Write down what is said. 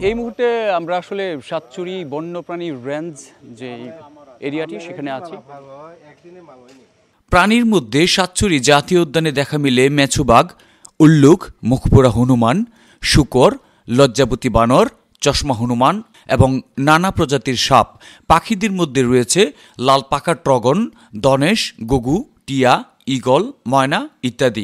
এই মুহূর্তে আমরা আসলে সাতচুরি বন্যপ্রাণী রেঞ্জ যে এরিয়াটি সেখানে আছি। প্রাণীর মধ্যে সাতচুরি জাতীয় উদ্যানে দেখা মিলে মেছুবাঘ, উল্লুক, মুখপোড়া হনুমান, শূকর, লজ্জাবতী বানর, চশমা হনুমান এবং নানা প্রজাতির সাপ। পাখিদের মধ্যে রয়েছে লাল পাকা ট্রগন, ধনেশ, ঘুঘু, টিয়া, ঈগল, ময়না ইত্যাদি।